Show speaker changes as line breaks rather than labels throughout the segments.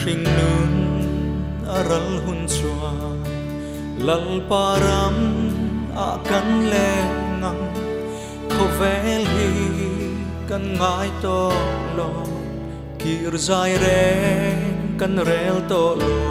sinh nương aral hun chua lal param akan lengang khovel hi kan ngai to lo kir zai re kan rel to lo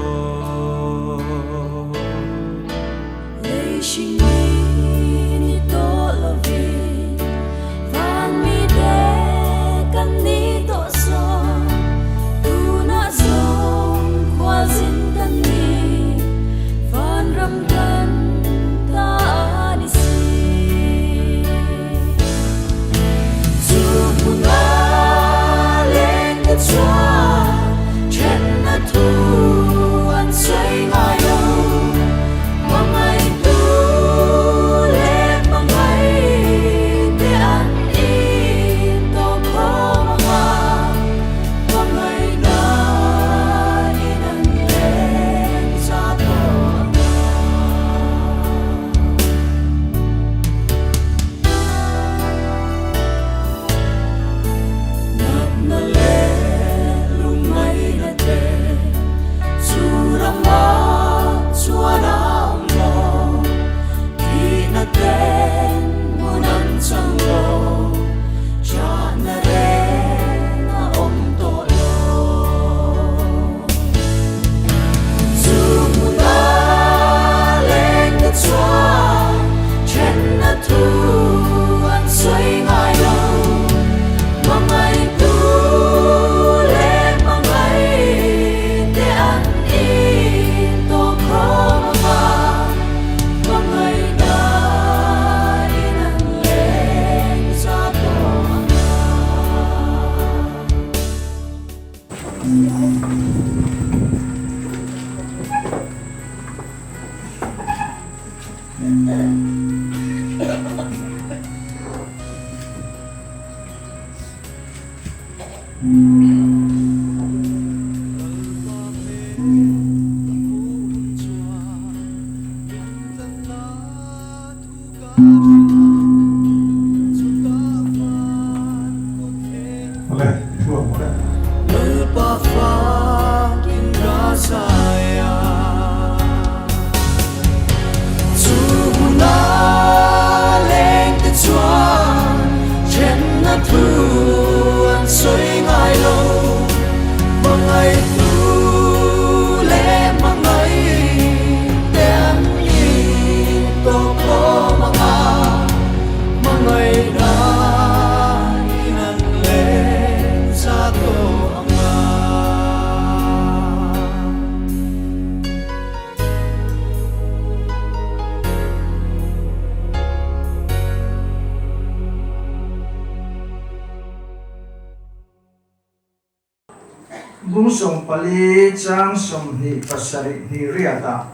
bung song pali chang som ni pasari ni riata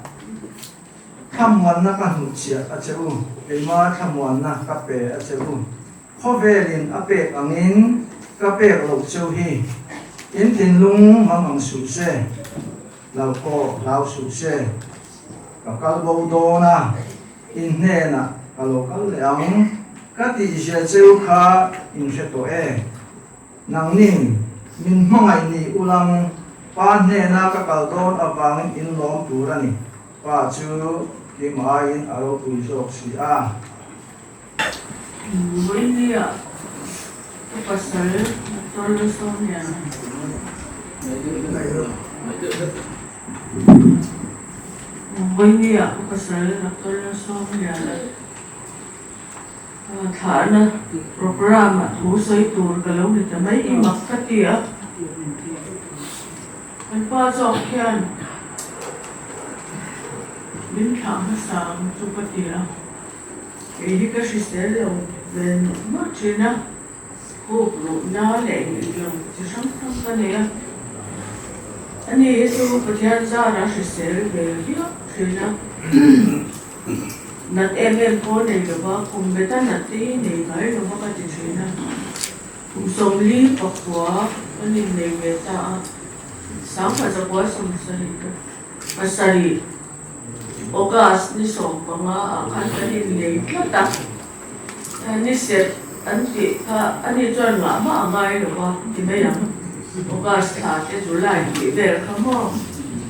thamwan na ka huchia acheu elma thamwan na ka pe acheu khovelin ape angin ka pe lo cheu hi in tin lung mamang su se lau ko lau su se ka kalbo do na in ne na kalo kal leang ka ti se cheu kha in se to e nang ning min mangai ni ulang pa ne na ka kaldon awang in lom turani pa chu ki mai in aro tu sok si a
Buenia tu pasal tolo sonya Buenia tu pasal tolo sonya thana program thu soi tur kalau ni tamai imak katia kan pa jok khian min thang sang chu patia ei ka sisel lo ben ma china ko lo na le lo chi sam sam ka ne ani yesu patia za ra sisel be hiyo china nat em ko nei lo ba kum beta nat ti nei kai lo ba ka ti china kum som li pakwa ani nei beta sang pa za kwa som sari ka pasari ogas ni som pa nga kan ani nei klata ni set anti ka ani chon nga ma ngai lo ba ti me yang August te July ti ver khamo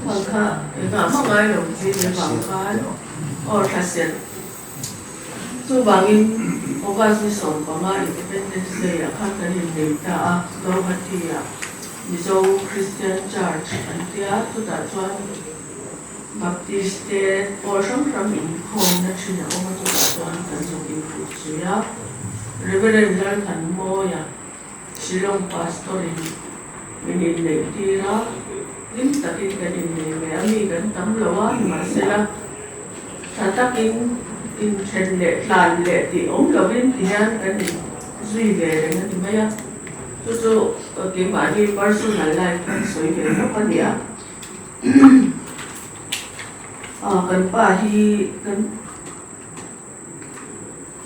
khangkha nga mangai lo ji le bangkhan or khasen chu bangin August ni son panga Independence Day a khan kan in data a lo hatia Mizo Christian Church antia tu ta chuan Baptist te or some from INKHAWM na china oma tu ta chuan kan zo in fu chuya Reverend Lal kan mo ya Shillong pastor in Minin lệ đi đó, lính ta đi cái đình này về ami gần tấm lỗ mà sẽ là ta tác in trên lệ làn lệ thì ống lỗ bên thì anh cái đình duy về đấy thì mấy á, chú cái mà đi personal life cái suy về nó có gì á, cần ba thì cần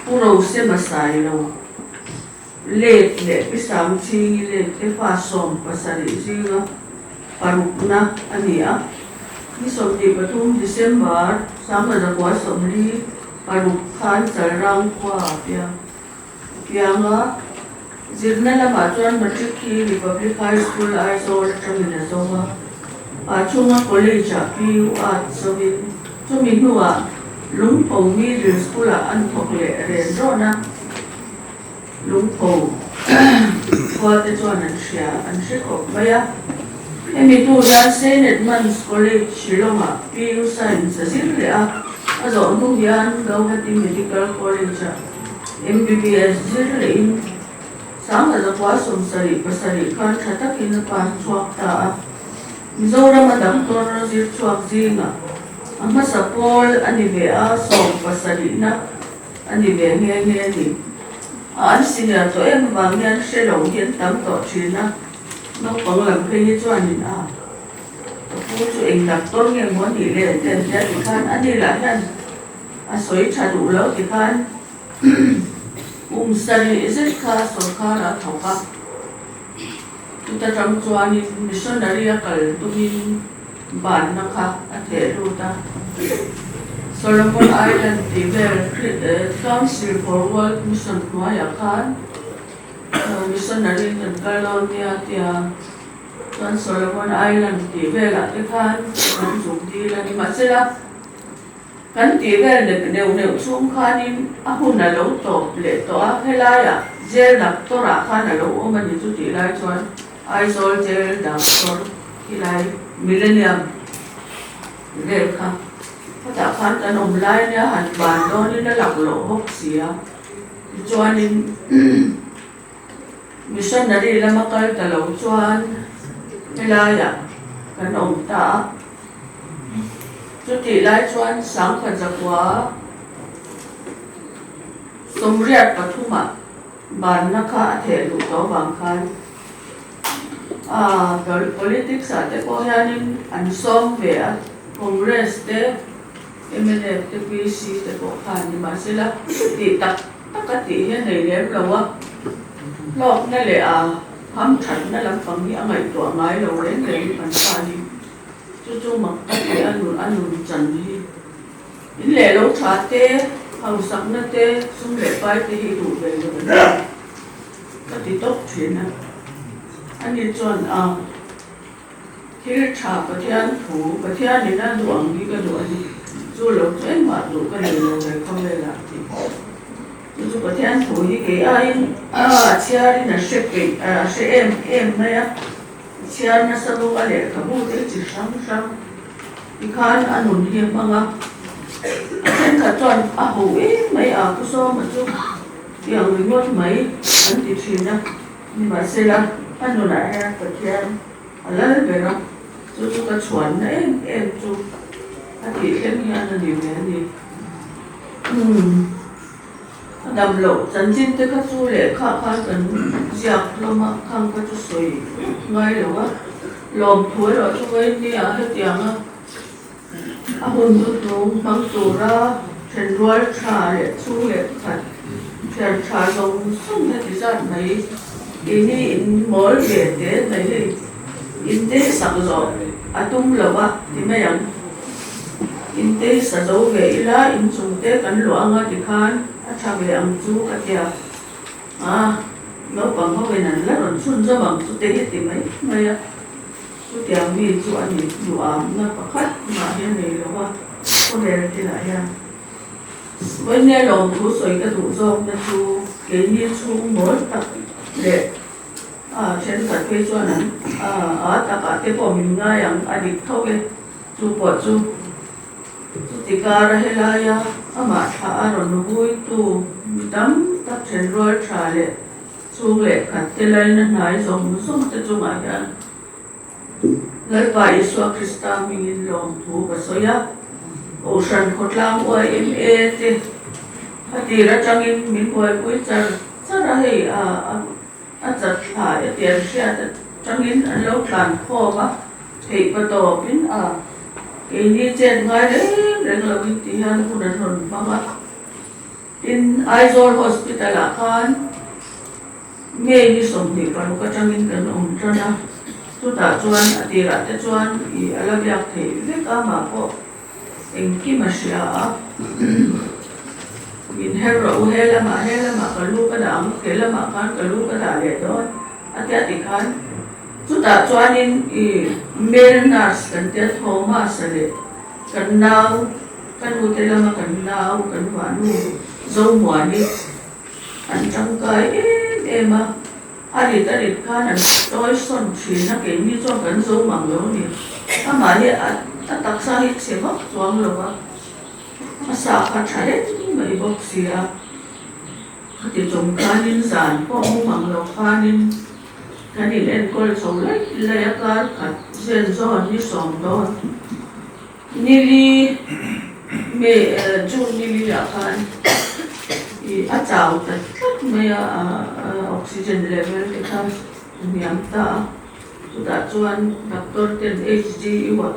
puro sẽ mà xài đâu lệ cái sáng chi lệ cái pha som pasari siga parukna ania ni som di patum December sama da kwa som li paruk khan charang kwa pia nga zirna la ma chuan matric ki Republic High School AIZAWL chamina zonga chunga college PU somin chumin huwa lungpong middle school an thokle ren rona lungpong qua te chuan an hre khawp mai a hemi tu hian St Edmunds College Shillong a PU Science a zir hle a zawh nu hian Gauhati Medical College a MBBS zir hle in sangha zakwa somsari pasari khan tha takin a pan chuak ta a Mizoram a damtor zir chuak zinga a hmasa pawl ani ve a som pasari na ani ve nge ni anh xin là tụi em vàng nhân sẽ đầu tiên tắm tỏ chuyện á nó còn làm cái như cho anh phú chuyện đặt tốt nghe muốn đi lên tiền ra thì khan anh đi lại anh sấy trà đủ lớn thì khan sari rất khá số khá là thầu khá chúng ta trong cho anh missionary cần tụi mình bản nó khá thể luôn ta Solomon Island Council for World Mission Kuaya Khan missionary in Colonia tia John Solomon Island Tivela te Khan kan dùng đi là nhưng mà sẽ là kan Tivela để nêu xuống Khan in ahun là lâu tổ lệ tổ hay là ya jail đặc tổ ra Khan là lâu ông mình chú chỉ lại cho AIZAWL jail đặc tổ thì lại millennium về Khan ta khan ta nôm lai nha hành bàn đó nên nó lạc lộ hốc xía cho nên missionary là mắc cái ta lâu cho hay là ya cái nôm ta chút thì lại cho anh sáng khẩn giặc quá sông riết và thu mặt bàn nó khá thể đủ đó vàng khan politics à thế có nên anh xóm về Congress thế MLF te PC te ko khan ni ma sila ti tak takati he nei lem lawa lok na le a ham than na lam pang ni angai to ngai lo len len pan sa ni chu mak te anun chan hi in le lo tha te hau sak na te sum le pai te hi du ve lo ka ti tok thina ani chuan thil tha pathian ni na duang ni ka du ani chú lộc cho em hoạt đủ cái này rồi không về làm thì chú có thể thử như cái chia đi là sẽ em này á chia nó sẽ có cái lệ cả bộ cái chỉ sáng thì khan ăn uống nhiều bằng trên cả tuần hầu ấy mấy cứ so mà chú tiền người ngót mấy ăn thì chuyện đó nhưng mà sẽ là ăn uống lại ha phải chia lấy về đó chú cái chuẩn đấy em chú thì em nghe là điều này gì đầm lộ chân chính tới các du lệ khác cần giặc lo mà không có chút suy ngay rồi á lòm thối rồi chú ấy đi hết tiếng á hôn đúng bằng tù ra trên ruồi trà lệ chú lệ thật trên trà giống xong hết thì ra mấy ini mới về thế này thì in thế sặc rồi tung lẩu á thì mấy anh in te sa zo ve ila in chung te kan lo anga ti khan a tha ve ang chu ka tia no pang ho ve nan la ron chun ra bằng chút tế thì mấy chút tiếng vì chú anh ấy dù nó có khách mà hiện này là hoa có đề thì lại nha với nghe lòng chú sợi cái thủ dòng là chú cái như chú mới tập để trên thật cái cho nên ở tất cả cái bộ mình ngay yang adik thâu cái chú bỏ chú tika ra hết ya ama thà rồi nó vui tu đắm tập trên rồi trả lệ chú lệ khát cái này nó nói dòng nó sống tới chú mà ya lấy bài Isua Krista mình lòng thu và soi ya ocean khot lang oi MA te hati ra changin min boy pui char chara hei a chat thai a tiar sia changin an lo tlan kho ba hei pa to pin ke ni chen ngai reng lo bin ti han hu dan hon ba ba in AIZAWL hospital a khan me ni som ni pa ka changin kan chana tu ta chuan a ti ra te chuan I ala byak thei ve ka ma ko engki masya min hero hela ma kalu ka dam kela ma kan kalu ka da le do atya ti khan chu ta chuan in mel nurse kan te thoma sale kan nau kan utela ma kan nau kan wanu zo mwani an chang kai ema ali ta rit khan an toy son chi na ke ni cho kan zo mang lo ni ama hi tak sa hi se bak chuang lo ba sa kha thare mai bok sia khati chom khanin zan ko mang lo khanin kani len kol so lai lai ka khat zen zo ni som do ni li me chu ni li ya khan a chau ta me oxygen level ke kha niam ta tu ta chuan doctor ten HG wa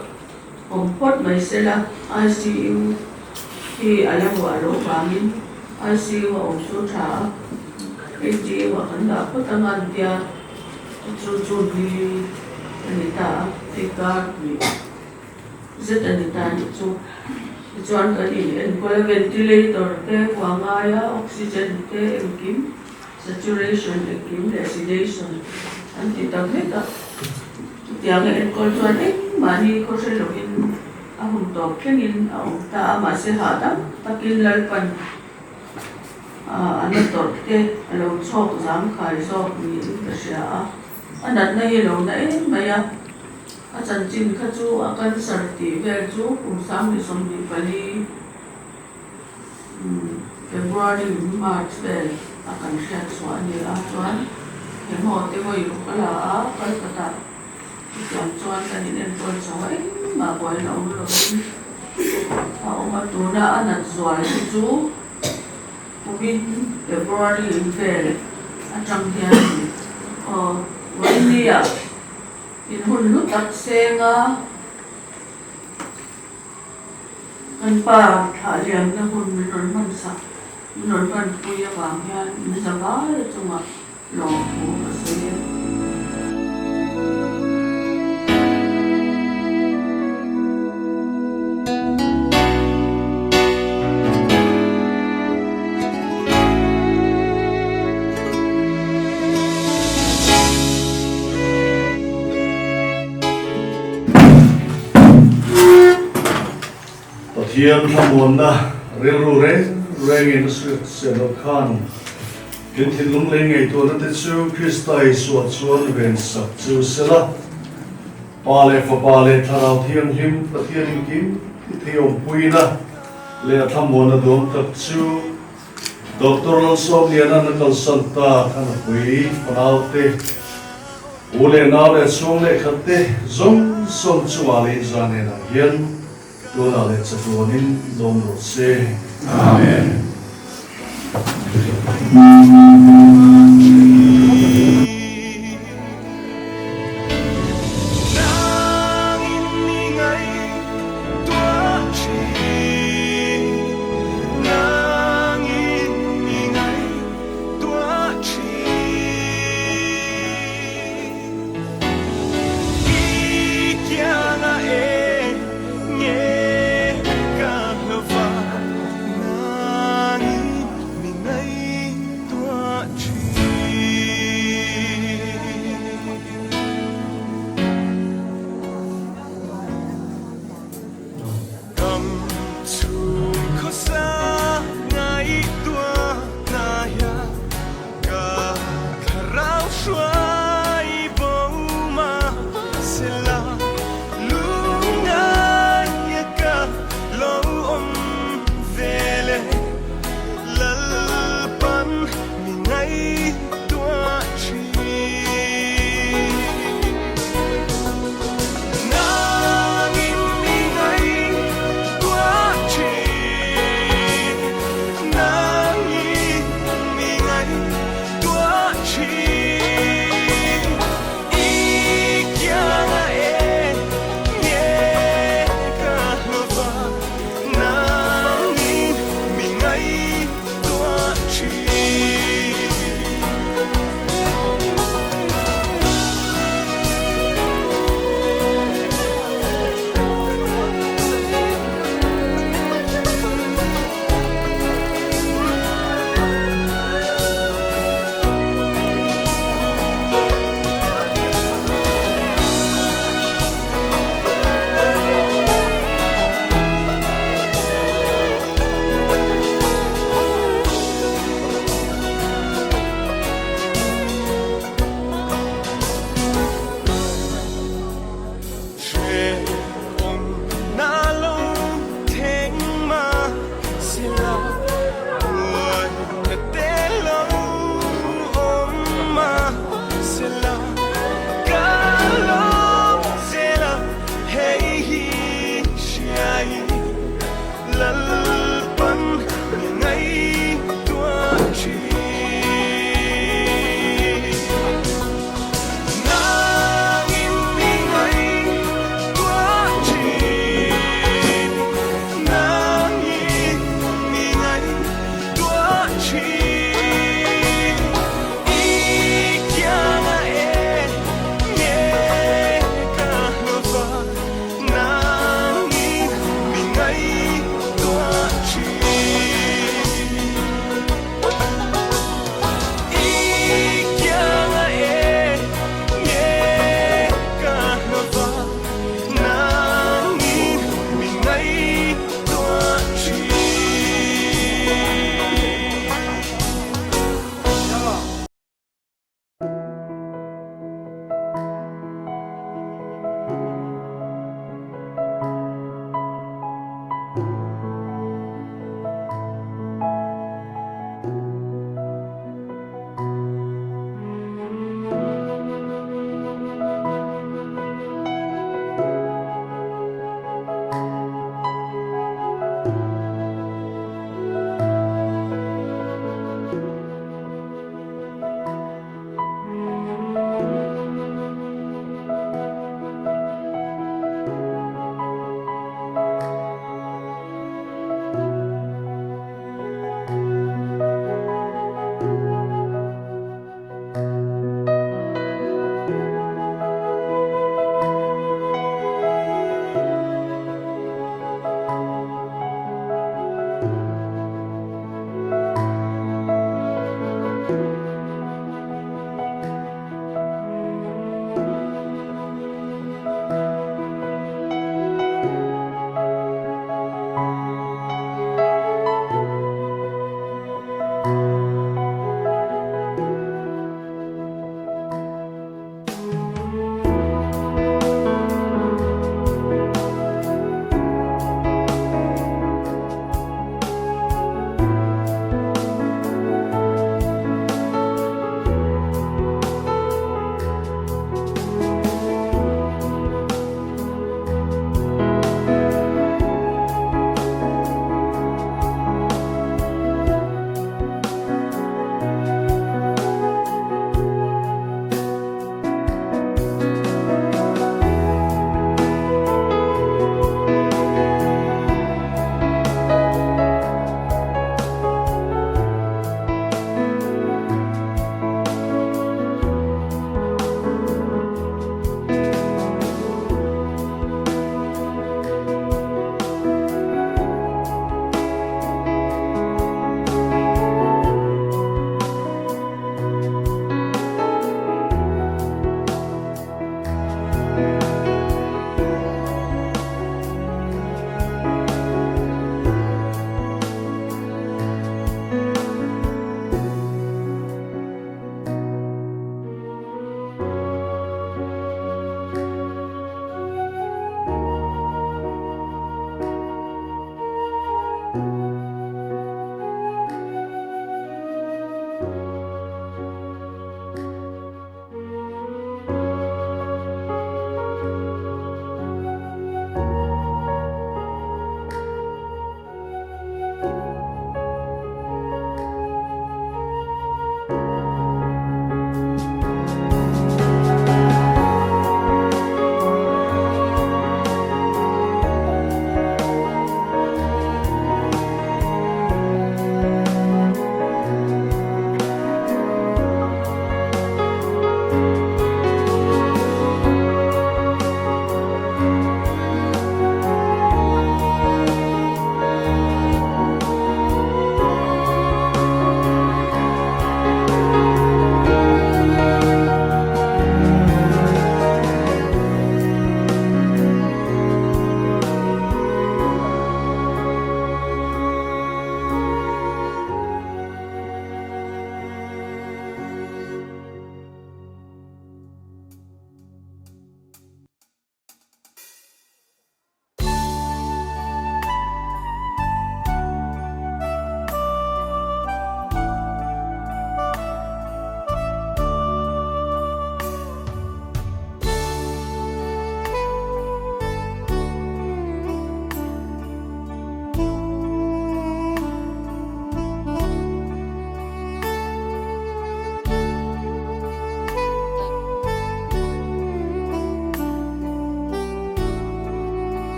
kompot mai sela ICU ki alam wa lo bangin ICU wa so tha HG wa kan da patangan dia chu ni anita tika ni zet anita ni chu chuan kan in ko ventilator te wa nga ya oxygen te kim saturation te kim sedation anti tableta tiang en ko chuan mani ko se lo in ahum to kengin ta ma se ha da takin lal pan anator te lo chok zam khai so ni ka sia anat na hi lo na maya a chan chin kha chu a kan sar ti vel chu kum sam ni som ni pali February March vel a kan sha chwa ni a chuan he mo te mo I kala a kal kata yang chuan kan in ko chawa ma boy na lo a ma tu na anat zual chu kumin February vel a chang hian India in hun lu tak senga kan pa tha liam na hun non man sa non man puya bang hian ni sa ba chunga lo ko se
Thiam thamon na relu re rengin se lo khan kin thilung le ngai to na te chu Kristai suat chuan ven sak chu sela pale fa pale tharau thiam him pathian kim thiom puina le thamon na dom tak chu Dr. LALSAWMLIANA na kal santa kana pui panaute ule na le chung le khatte zong som chuale zane na hian Doa le chatuanin dom ro se. Amen.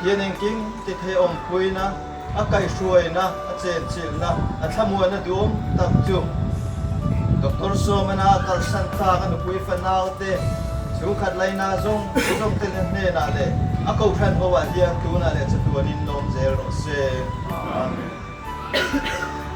Pathian engking ti the om pui na a kai suai na a chen chil na a thamua na dum tak chu Dr. Somana kal santa kan pui fanau te chu khat lai na zong te ne na le a ko than ho wa hian tu na le chatuanin nom zel ro se amen